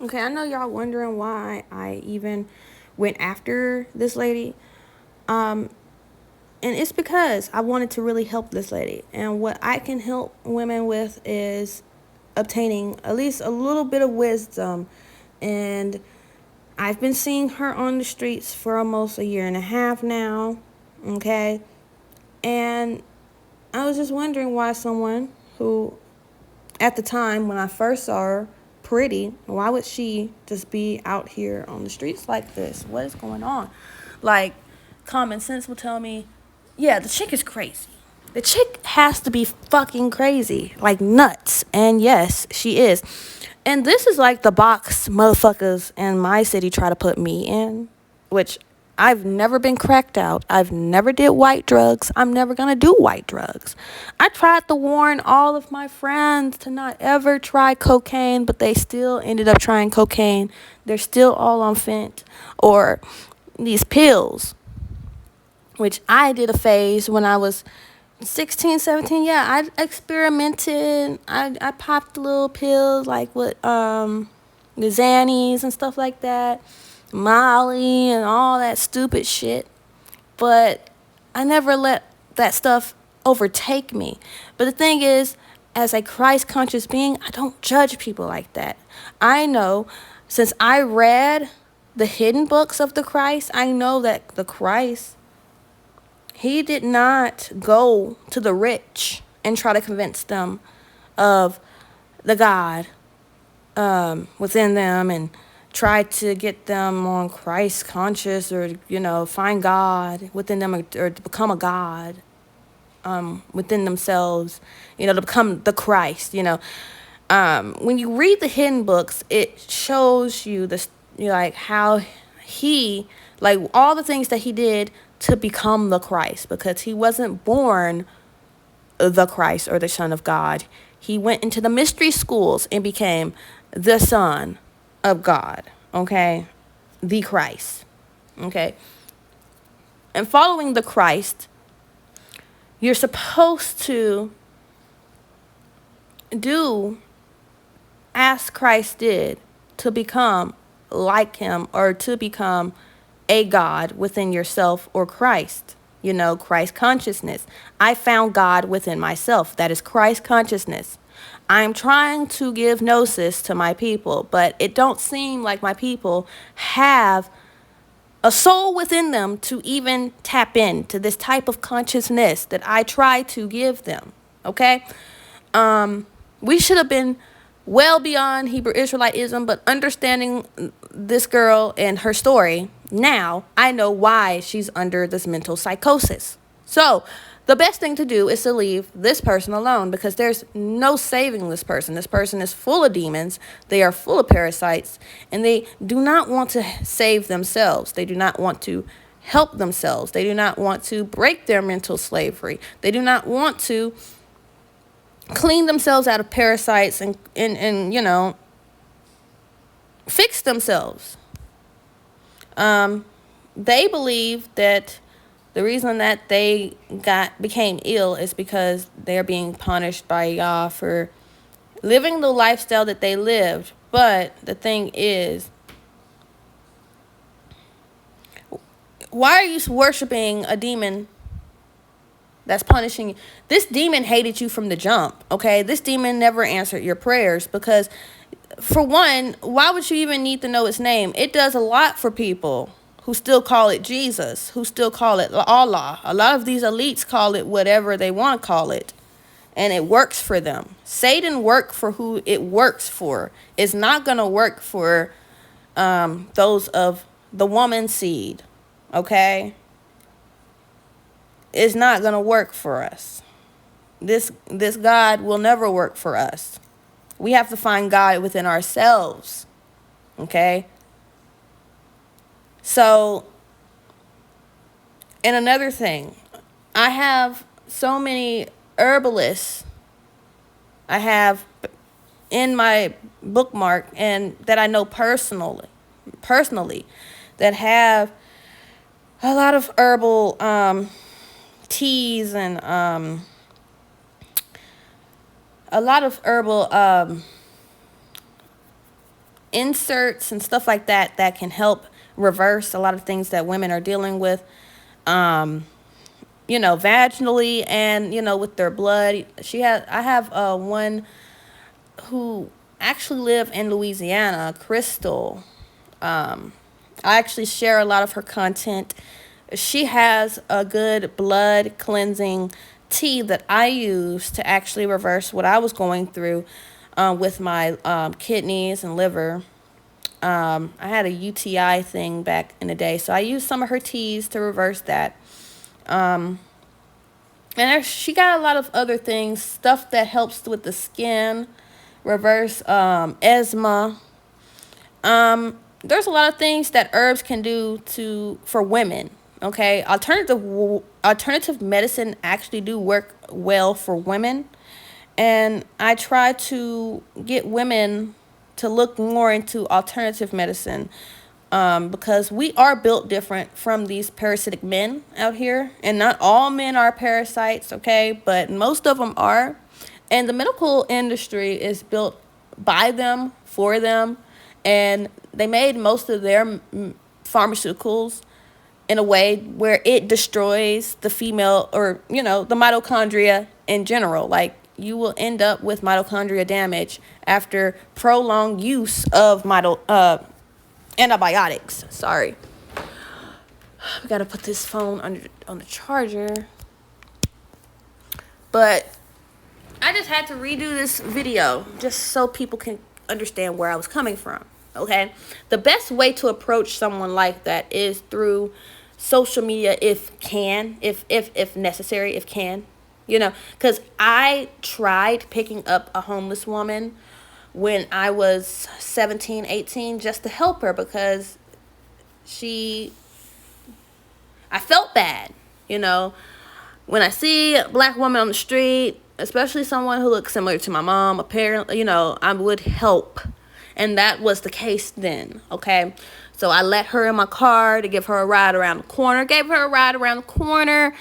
Okay, I know y'all wondering why I even went after this lady. Um, and it's because I wanted to really help this lady. And what I can help women with is obtaining at least a little bit of wisdom. And I've been seeing her on the streets for almost a year and a half now. Okay. And I was just wondering why someone who, at the time when I first saw her, pretty, why would she just be out here on the streets like this? What is going on? Like, common sense will tell me, yeah, the chick is crazy. The chick has to be fucking crazy, like nuts. And yes, she is. And this is like the box motherfuckers in my city try to put me in, which I've never been cracked out. I've never did white drugs. I'm never going to do white drugs. I tried to warn all of my friends to not ever try cocaine, but they still ended up trying cocaine. They're still all on fent or these pills, which I did a phase when I was 16, 17. Yeah, I experimented. I popped little pills like with the Xannies and stuff like that, Molly and all that stupid shit. But I never let that stuff overtake me. But the thing is, as a Christ conscious being, I don't judge people like that. I know, since I read the hidden books of the Christ, I know that the Christ, he did not go to the rich and try to convince them of the God within them and try to get them on Christ conscious or, find God within them or to become a God within themselves, to become the Christ, when you read the hidden books, it shows you this, like how he, like all the things that he did to become the Christ, because he wasn't born the Christ or the Son of God. He went into the mystery schools and became the Son of God, okay? The Christ, okay? And following the Christ, you're supposed to do as Christ did to become like him or to become a God within yourself or Christ. Christ consciousness. I found God within myself. That is Christ consciousness. I'm trying to give gnosis to my people, but it don't seem like my people have a soul within them to even tap into this type of consciousness that I try to give them. Okay? We should have been well beyond Hebrew Israelitism, but understanding this girl and her story, now I know why she's under this mental psychosis. So the best thing to do is to leave this person alone, because there's no saving this person. This person is full of demons. They are full of parasites, and they do not want to save themselves. They do not want to help themselves. They do not want to break their mental slavery. They do not want to clean themselves out of parasites and fix themselves. They believe that the reason that they became ill is because they're being punished by Yah for living the lifestyle that they lived. But the thing is, why are you worshiping a demon that's punishing you? This demon hated you from the jump, okay? This demon never answered your prayers because, for one, why would you even need to know its name? It does a lot for people who still call it Jesus, who still call it Allah. A lot of these elites call it whatever they want to call it, and it works for them. Satan worked for who it works for. It's not going to work for those of the woman seed, okay? It's not going to work for us. This God will never work for us. We have to find God within ourselves, okay? So, and another thing, I have so many herbalists I have in my bookmark and that I know personally that have a lot of herbal teas and a lot of herbal inserts and stuff like that that can help reverse a lot of things that women are dealing with, vaginally and, with their blood. I have one who actually live in Louisiana, Crystal. I actually share a lot of her content. She has a good blood cleansing tea that I use to actually reverse what I was going through with my kidneys and liver. I had a UTI thing back in the day, so I used some of her teas to reverse that. And she got a lot of other things, stuff that helps with the skin, reverse eczema. There's a lot of things that herbs can do for women. Okay, alternative medicine actually do work well for women, and I try to get women to look more into alternative medicine, because we are built different from these parasitic men out here, and not all men are parasites, okay, but most of them are, and the medical industry is built by them, for them, and they made most of their pharmaceuticals in a way where it destroys the female, or the mitochondria in general. Like, you will end up with mitochondria damage after prolonged use of antibiotics. Sorry, we gotta put this phone on the charger. But I just had to redo this video just so people can understand where I was coming from. Okay, the best way to approach someone like that is through social media, if necessary, because I tried picking up a homeless woman when I was 17, 18, just to help her, because I felt bad, when I see a black woman on the street, especially someone who looks similar to my mom, apparently, I would help. And that was the case then, okay? So I let her in my car to give her a ride around the corner. Gave her a ride around the corner.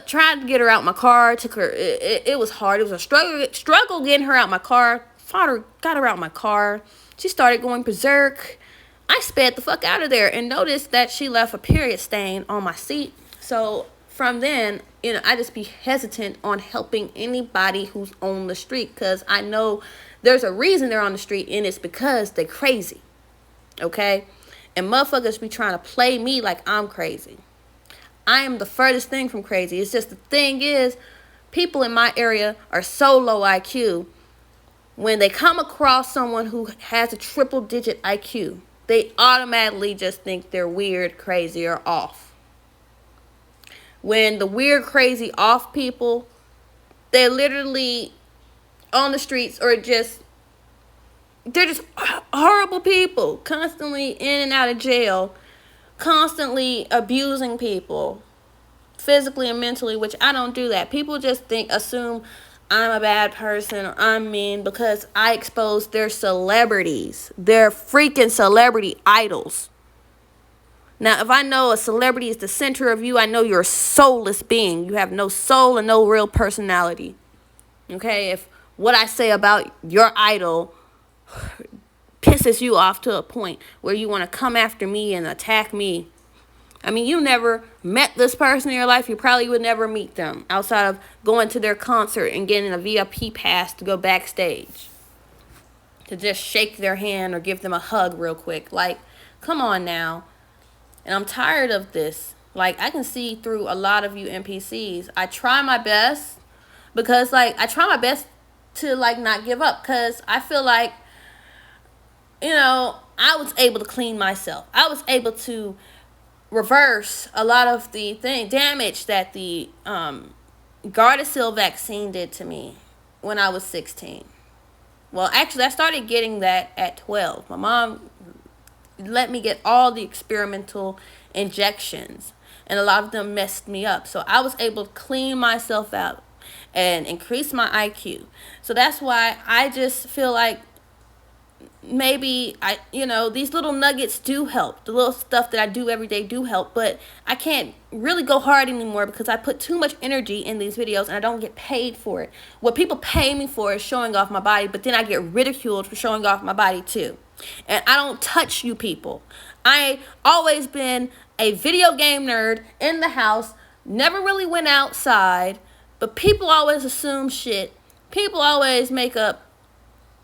Tried to get her out my car. Took her. It was hard. It was a struggle getting her out my car. Got her out my car. She started going berserk. I sped the fuck out of there and noticed that she left a period stain on my seat. So from then, I just be hesitant on helping anybody who's on the street, because I know there's a reason they're on the street, and it's because they're crazy, okay? And motherfuckers be trying to play me like I'm crazy. I am the furthest thing from crazy. It's just the thing is, people in my area are so low IQ. When they come across someone who has a triple-digit IQ, they automatically just think they're weird, crazy, or off. When the weird, crazy, off people, they're literally on the streets, or they're just horrible people, constantly in and out of jail, constantly abusing people, physically and mentally, which I don't do that. People just assume I'm a bad person, or I'm mean, because I expose their celebrities. They're freaking celebrity idols. Now, if I know a celebrity is the center of you, I know you're a soulless being. You have no soul and no real personality. Okay? If what I say about your idol pisses you off to a point where you want to come after me and attack me. I mean, you never met this person in your life. You probably would never meet them outside of going to their concert and getting a VIP pass to go backstage, to just shake their hand or give them a hug real quick. Like, come on now. And I'm tired of this. Like, I can see through a lot of you NPCs. I try my best, because I try my best to not give up, because I feel like, I was able to clean myself. I was able to reverse a lot of the damage that the Gardasil vaccine did to me when I was 16. Well, actually, I started getting that at 12. My mom let me get all the experimental injections, and a lot of them messed me up. So I was able to clean myself out and increase my IQ. So that's why I just feel like maybe these little nuggets do help. The little stuff that I do every day do help, but I can't really go hard anymore because I put too much energy in these videos and I don't get paid for it. What people pay me for is showing off my body, but then I get ridiculed for showing off my body too. And I don't touch you people. I always been a video game nerd in the house, never really went outside, but people always assume shit. People always make up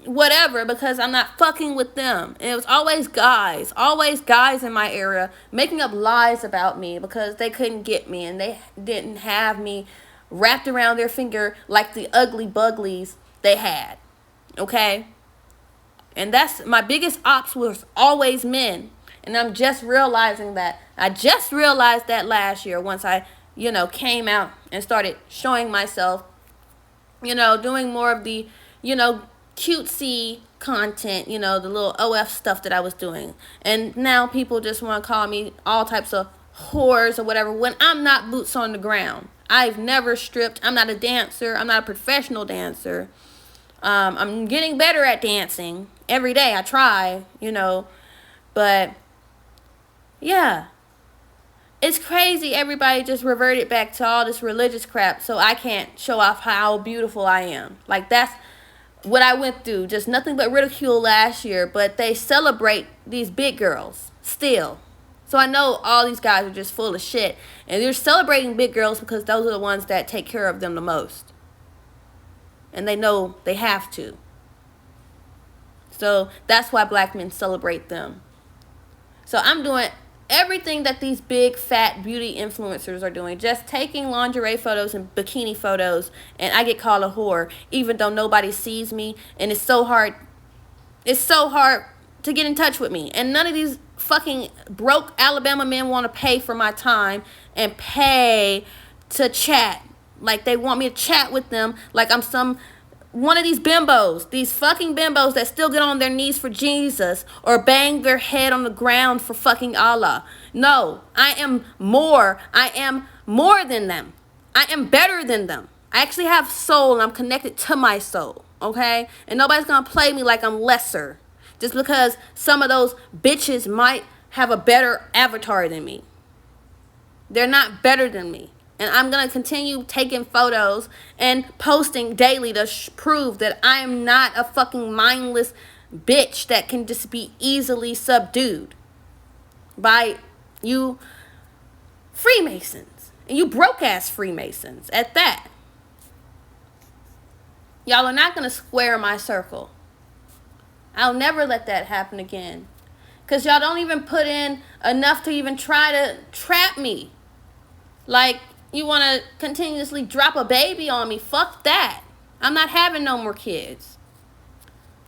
whatever because I'm not fucking with them. And it was always guys in my area making up lies about me because they couldn't get me and they didn't have me wrapped around their finger like the ugly buglies they had. Okay? And that's my biggest ops was always men. And I'm just realizing that. I just realized that last year once I, came out and started showing myself, doing more of the, cutesy content, the little OF stuff that I was doing. And now people just want to call me all types of whores or whatever when I'm not boots on the ground. I've never stripped. I'm not a dancer. I'm not a professional dancer. I'm getting better at dancing every day. I try, but yeah, it's crazy. Everybody just reverted back to all this religious crap so I can't show off how beautiful I am. Like, that's what I went through. Just nothing but ridicule last year, but they celebrate these big girls still. So I know all these guys are just full of shit. And they're celebrating big girls because those are the ones that take care of them the most. And they know they have to. So that's why black men celebrate them. So I'm doing everything that these big fat beauty influencers are doing. Just taking lingerie photos and bikini photos. And I get called a whore even though nobody sees me. And it's so hard. It's so hard to get in touch with me. And none of these fucking broke Alabama men want to pay for my time and pay to chat. Like, they want me to chat with them like I'm one of these bimbos, these fucking bimbos that still get on their knees for Jesus or bang their head on the ground for fucking Allah. No, I am more than them. I am better than them. I actually have soul and I'm connected to my soul, okay? And nobody's gonna play me like I'm lesser just because some of those bitches might have a better avatar than me. They're not better than me. And I'm going to continue taking photos and posting daily to prove that I am not a fucking mindless bitch that can just be easily subdued by you Freemasons. And you broke-ass Freemasons at that. Y'all are not going to square my circle. I'll never let that happen again. Because y'all don't even put in enough to even try to trap me. Like, you want to continuously drop a baby on me. Fuck that. I'm not having no more kids.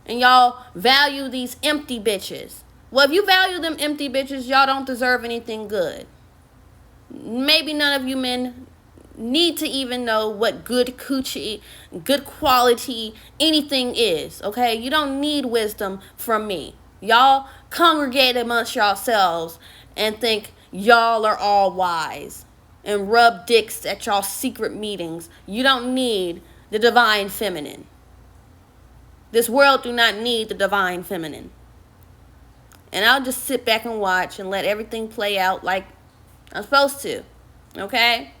And y'all value these empty bitches. Well, if you value them empty bitches, y'all don't deserve anything good. Maybe none of you men need to even know what good coochie, good quality, anything is. Okay? You don't need wisdom from me. Y'all congregate amongst yourselves and think y'all are all wise. And rub dicks at y'all secret meetings. You don't need the divine feminine. This world do not need the divine feminine. And I'll just sit back and watch and let everything play out like I'm supposed to. Okay?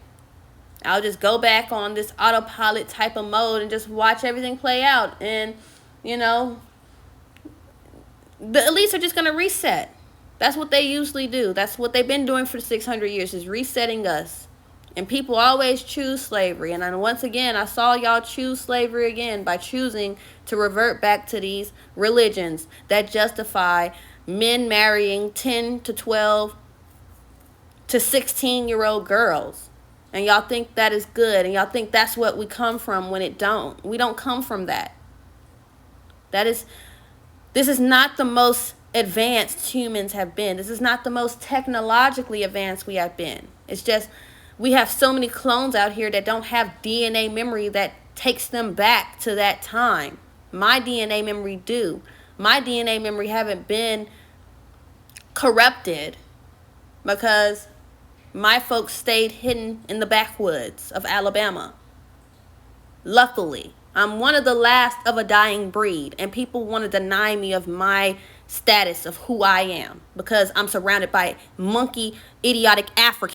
I'll just go back on this autopilot type of mode and just watch everything play out. And, the elites are just going to reset. That's what they usually do. That's what they've been doing for 600 years, is resetting us. And people always choose slavery. And then once again, I saw y'all choose slavery again by choosing to revert back to these religions that justify men marrying 10 to 12 to 16-year-old girls. And y'all think that is good. And y'all think that's what we come from when it don't. We don't come from that. This is not the most advanced humans have been. This is not the most technologically advanced we have been. It's just we have so many clones out here that don't have DNA memory that takes them back to that time. My DNA memory do. My DNA memory haven't been corrupted because my folks stayed hidden in the backwoods of Alabama. Luckily, I'm one of the last of a dying breed, and people want to deny me of my status of who I am because I'm surrounded by monkey, idiotic Africans.